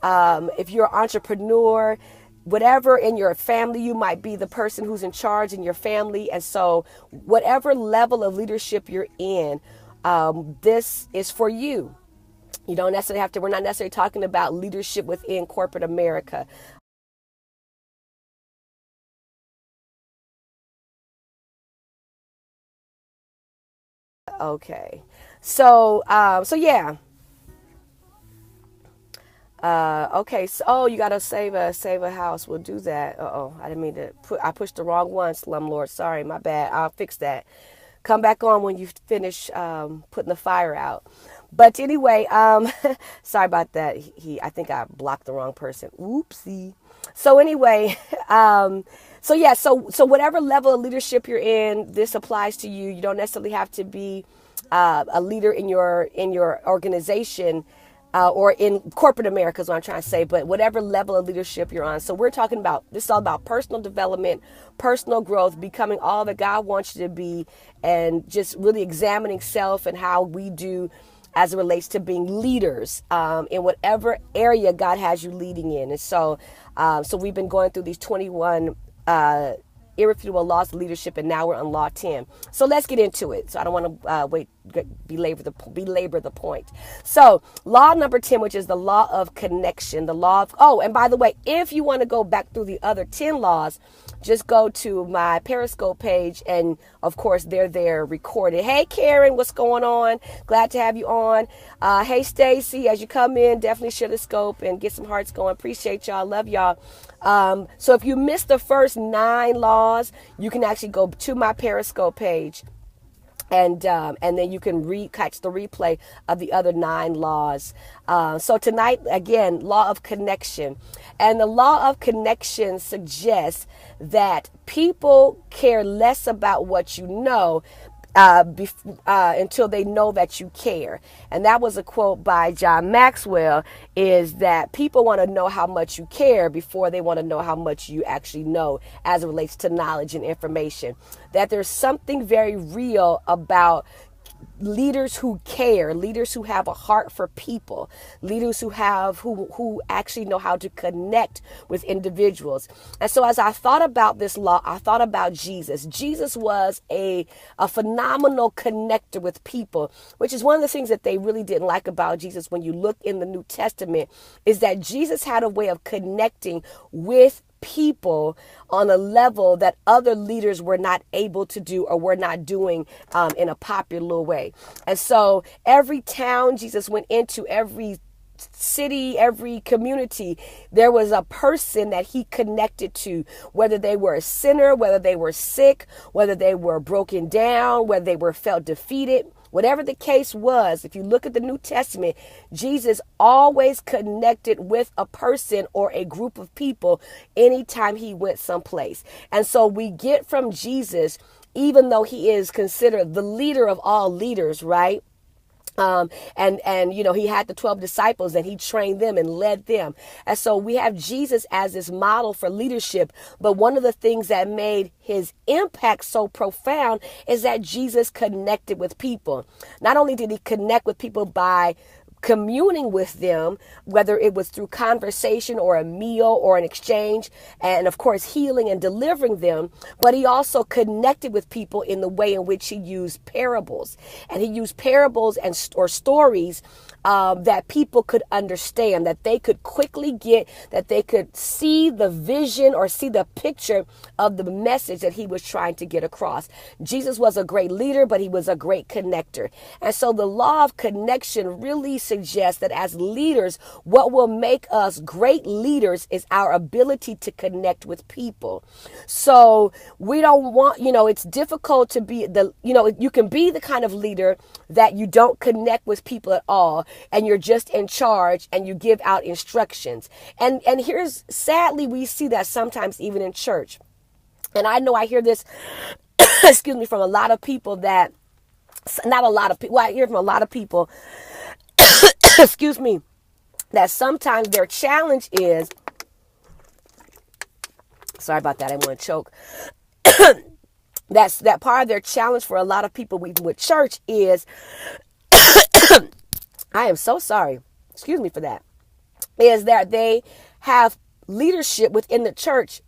If you're an entrepreneur, whatever in your family, you might be the person who's in charge in your family. And so, whatever level of leadership you're in, this is for you. You don't necessarily have to, we're not necessarily talking about leadership within corporate America. Okay. So yeah. Okay. So, oh, you gotta save a house. We'll do that. Oh, I didn't mean to I pushed the wrong one, slumlord. Sorry, my bad. I'll fix that. Come back on when you finish putting the fire out. But anyway, sorry about that. I think I blocked the wrong person. Oopsie. So anyway, so yeah, so whatever level of leadership you're in, this applies to you. You don't necessarily have to be a leader in your organization or in corporate America is what I'm trying to say, but whatever level of leadership you're on. So we're talking about, this is all about personal development, personal growth, becoming all that God wants you to be, and just really examining self and how we do as it relates to being leaders in whatever area God has you leading in. And so we've been going through these 21 irrefutable laws of leadership, and now we're on law 10. So let's get into it. So I don't want to belabor the point. So law number 10, which is the law of connection, the law of, oh, and by the way, if you want to go back through the other 10 laws, just go to my Periscope page, and of course they're there recorded. Hey Karen, what's going on? Glad to have you on. Hey Stacy, as you come in, definitely share the scope and get some hearts going. Appreciate y'all, love y'all. So if you missed the first 9 laws, you can actually go to my Periscope page, and then you can catch the replay of the other 9 laws. So tonight, again, law of connection. And the law of connection suggests that people care less about what you know until they know that you care. And that was a quote by John Maxwell, is that people want to know how much you care before they want to know how much you actually know as it relates to knowledge and information. That there's something very real about leaders who care, leaders who have a heart for people, leaders who actually know how to connect with individuals. And so as I thought about this law, I thought about Jesus. Jesus was a phenomenal connector with people, which is one of the things that they really didn't like about Jesus when you look in the New Testament, is that Jesus had a way of connecting with people on a level that other leaders were not able to do or were not doing in a popular way. And so every town Jesus went into, every city, every community, there was a person that he connected to, whether they were a sinner, whether they were sick, whether they were broken down, whether they were felt defeated. Whatever the case was, if you look at the New Testament, Jesus always connected with a person or a group of people anytime he went someplace. And so we get from Jesus, even though he is considered the leader of all leaders, right? And you know, he had the 12 disciples and he trained them and led them. And so we have Jesus as this model for leadership. But one of the things that made his impact so profound is that Jesus connected with people. Not only did he connect with people by communing with them, whether it was through conversation or a meal or an exchange, and of course healing and delivering them, but he also connected with people in the way in which he used parables. And he used parables or stories that people could understand, that they could quickly get, that they could see the vision or see the picture of the message that he was trying to get across. Jesus was a great leader, but he was a great connector. And so the law of connection really suggests that as leaders, what will make us great leaders is our ability to connect with people. So we don't want, it's difficult to be you can be the kind of leader that you don't connect with people at all, and you're just in charge and you give out instructions. And here's, sadly, we see that sometimes even in church. And I know I hear this, excuse me, from a lot of people that, not a lot of people, well, I hear from a lot of people, excuse me, that sometimes their challenge is, sorry about that, I want to choke. That part of their challenge for a lot of people with church is, I am so sorry. Excuse me for that. is that they have leadership within the church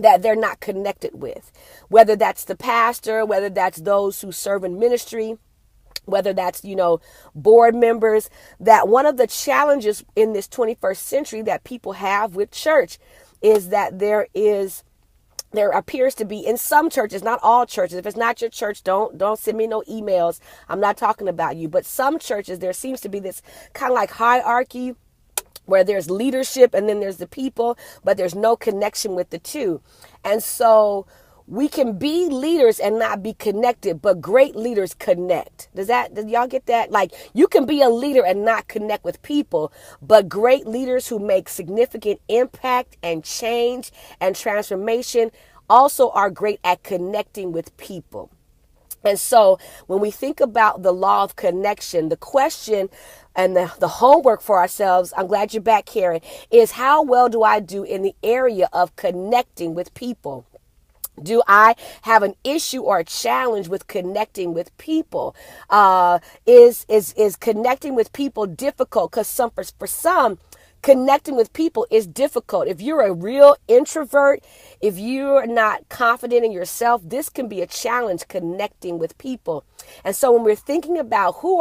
that they're not connected with, whether that's the pastor, whether that's those who serve in ministry, whether that's, board members. That one of the challenges in this 21st century that people have with church is that there appears to be, in some churches, not all churches. If it's not your church, don't send me no emails. I'm not talking about you. But some churches, there seems to be this kind of like hierarchy where there's leadership and then there's the people, but there's no connection with the two. And so we can be leaders and not be connected, but great leaders connect. Does y'all get that? Like, you can be a leader and not connect with people, but great leaders who make significant impact and change and transformation also are great at connecting with people. And so when we think about the law of connection, the question and the homework for ourselves, I'm glad you're back, Karen, is how well do I do in the area of connecting with people? Do I have an issue or a challenge with connecting with people? Is connecting with people difficult? Because for some, connecting with people is difficult. If you're a real introvert, if you're not confident in yourself, this can be a challenge connecting with people. And so when we're thinking about who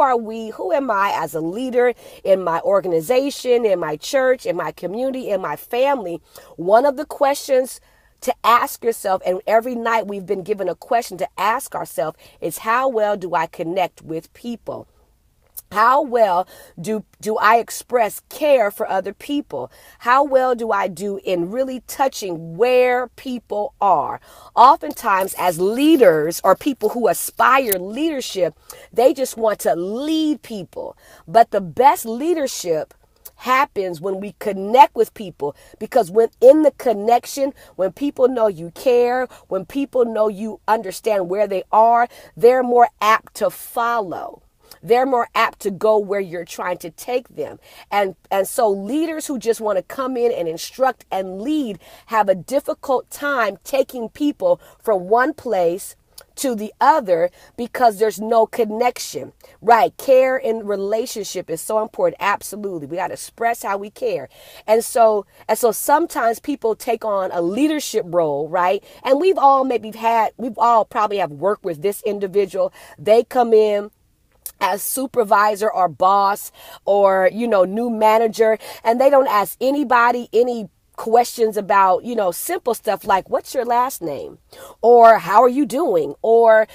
am I as a leader in my organization, in my church, in my community, in my family, one of the questions to ask yourself, and every night we've been given a question to ask ourselves, is how well do I connect with people? How well do I express care for other people? How well do I do in really touching where people are? Oftentimes, as leaders or people who aspire leadership, they just want to lead people. But the best leadership happens when we connect with people, because when in the connection, when people know you care, when people know you understand where they are, they're more apt to follow. They're more apt to go where you're trying to take them. And so leaders who just want to come in and instruct and lead have a difficult time taking people from one place to the other because there's no connection, right? Care in relationship is so important. Absolutely. We got to express how we care. And so sometimes people take on a leadership role, right? And we've all probably have worked with this individual. They come in as supervisor or boss or, new manager, and they don't ask anybody any questions about, simple stuff like, what's your last name? Or how are you doing? Or,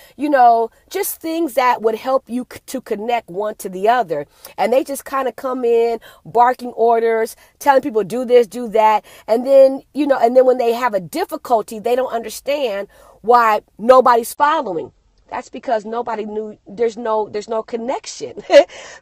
just things that would help you to connect one to the other. And they just kind of come in barking orders, telling people do this, do that. And then, and then when they have a difficulty, they don't understand why nobody's following. That's because nobody knew. There's no connection.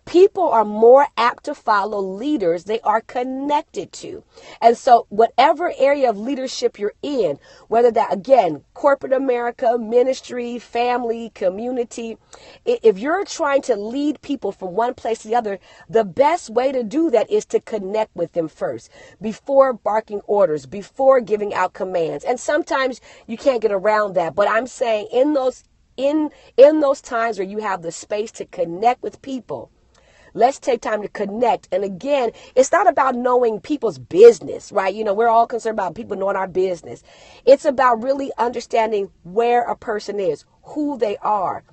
People are more apt to follow leaders they are connected to. And so whatever area of leadership you're in, whether that, again, corporate America, ministry, family, community, if you're trying to lead people from one place to the other, the best way to do that is to connect with them first, before barking orders, before giving out commands. And sometimes you can't get around that. But I'm saying in those times where you have the space to connect with people, let's take time to connect. And again, it's not about knowing people's business, right? We're all concerned about people knowing our business. It's about really understanding where a person is, who they are.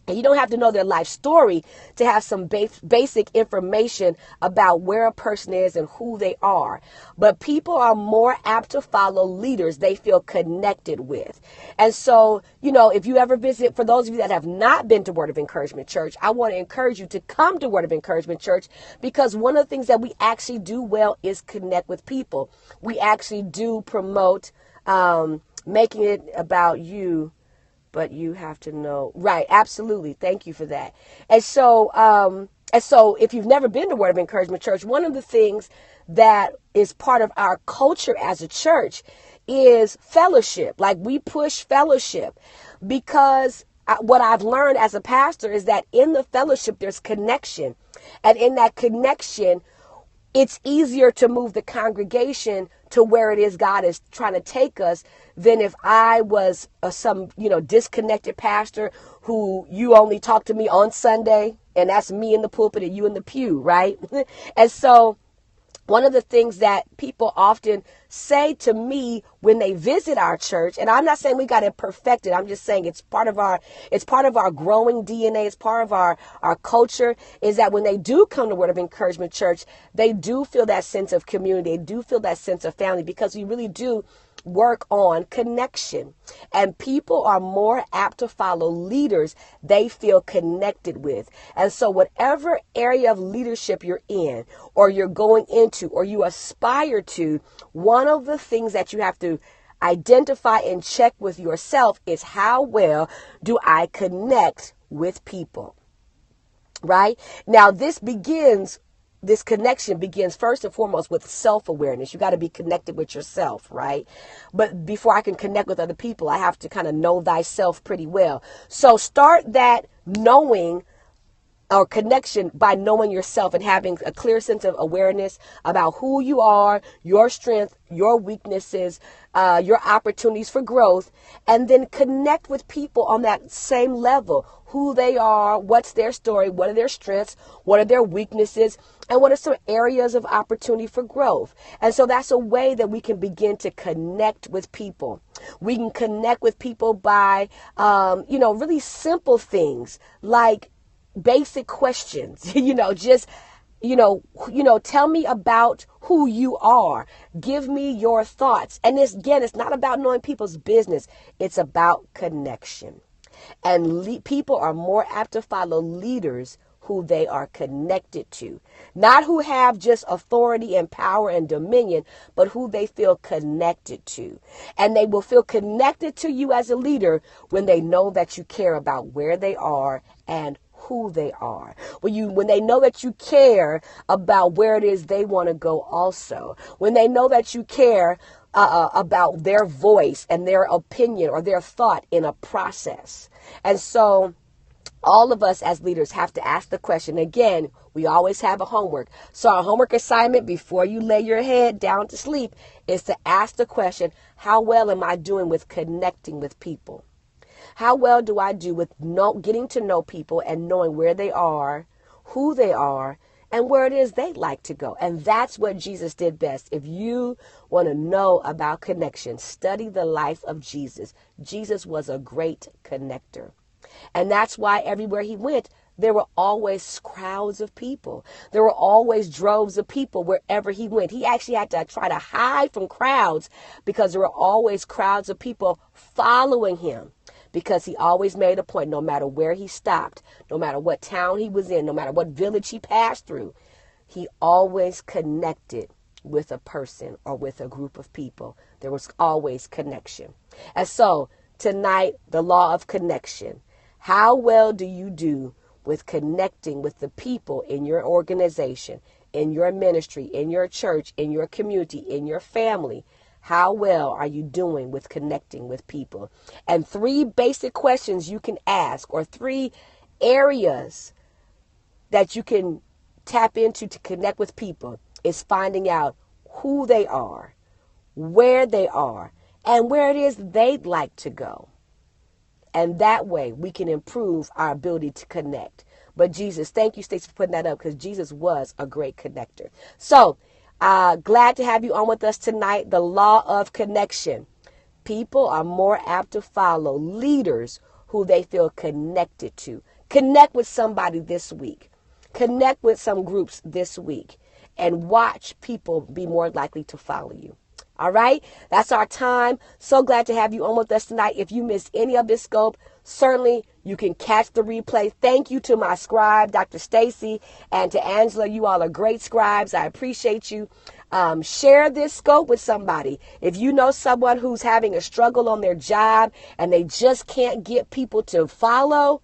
And you don't have to know their life story to have some basic information about where a person is and who they are. But people are more apt to follow leaders they feel connected with. And so, if you ever visit, for those of you that have not been to Word of Encouragement Church, I want to encourage you to come to Word of Encouragement Church, because one of the things that we actually do well is connect with people. We actually do promote making it about you, but you have to know. Right. Absolutely. Thank you for that. And so if you've never been to Word of Encouragement Church, one of the things that is part of our culture as a church is fellowship. Like, we push fellowship because what I've learned as a pastor is that in the fellowship, there's connection. And in that connection, it's easier to move the congregation to where it is God is trying to take us than if I was some disconnected pastor who you only talk to me on Sunday, and that's me in the pulpit and you in the pew, right? And so One of the things that people often say to me when they visit our church, and I'm not saying we got it perfected, I'm just saying it's part of our growing DNA, it's part of our culture, is that when they do come to Word of Encouragement Church, they do feel that sense of community, they do feel that sense of family, because we really do work on connection. And people are more apt to follow leaders they feel connected with. And so whatever area of leadership you're in, or you're going into, or you aspire to, one of the things that you have to identify and check with yourself is, how well do I connect with people? Right? Now, this connection begins first and foremost with self-awareness. You got to be connected with yourself, right? But before I can connect with other people, I have to kind of know thyself pretty well. So start that knowing or connection by knowing yourself and having a clear sense of awareness about who you are, your strength, your weaknesses, your opportunities for growth, and then connect with people on that same level. Who they are, what's their story, what are their strengths, what are their weaknesses, and what are some areas of opportunity for growth. And so that's a way that we can begin to connect with people. We can connect with people by, really simple things like basic questions, tell me about who you are. Give me your thoughts. And it's not about knowing people's business. It's about connection. And people are more apt to follow leaders who they are connected to, not who have just authority and power and dominion, but who they feel connected to. And they will feel connected to you as a leader when they know that you care about where they are and who they are. When they know that you care about where it is they want to go also. When they know that you care about their voice and their opinion or their thought in a process. And so all of us as leaders have to ask the question. Again, we always have a homework. So our homework assignment before you lay your head down to sleep is to ask the question, how well am I doing with connecting with people? How well do I do with getting to know people and knowing where they are, who they are, and where it is they'd like to go? And that's what Jesus did best. If you want to know about connection, study the life of Jesus. Jesus was a great connector. And that's why everywhere he went, there were always crowds of people. There were always droves of people wherever he went. He actually had to try to hide from crowds because there were always crowds of people following him. Because he always made a point, no matter where he stopped, no matter what town he was in, no matter what village he passed through, he always connected with a person or with a group of people. There was always connection. And so tonight, the law of connection. How well do you do with connecting with the people in your organization, in your ministry, in your church, in your community, in your family? How well are you doing with connecting with people? And 3 basic questions you can ask, or 3 areas that you can tap into to connect with people, is finding out who they are, where they are, and where it is they'd like to go. And that way we can improve our ability to connect. But Jesus, thank you, Stacey, for putting that up, because Jesus was a great connector. So, glad to have you on with us tonight. The law of connection. People are more apt to follow leaders who they feel connected to. Connect with somebody this week. Connect with some groups this week. And watch people be more likely to follow you. All right, that's our time. So glad to have you on with us tonight. If you missed any of this scope, certainly you can catch the replay. Thank you to my scribe, Dr. Stacy, and to Angela. You all are great scribes. I appreciate you. Share this scope with somebody. If you know someone who's having a struggle on their job and they just can't get people to follow,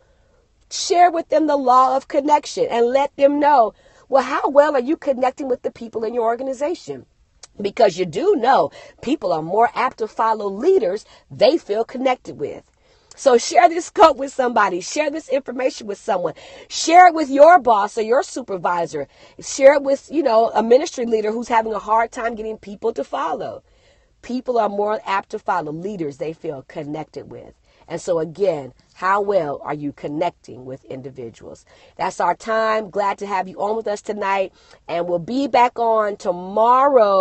share with them the law of connection and let them know, well, how well are you connecting with the people in your organization? Because you do know people are more apt to follow leaders they feel connected with. So share this scope with somebody. Share this information with someone. Share it with your boss or your supervisor. Share it with, a ministry leader who's having a hard time getting people to follow. People are more apt to follow leaders they feel connected with. And so again, How well are you connecting with individuals? That's our time. Glad to have you on with us tonight. And we'll be back on tomorrow.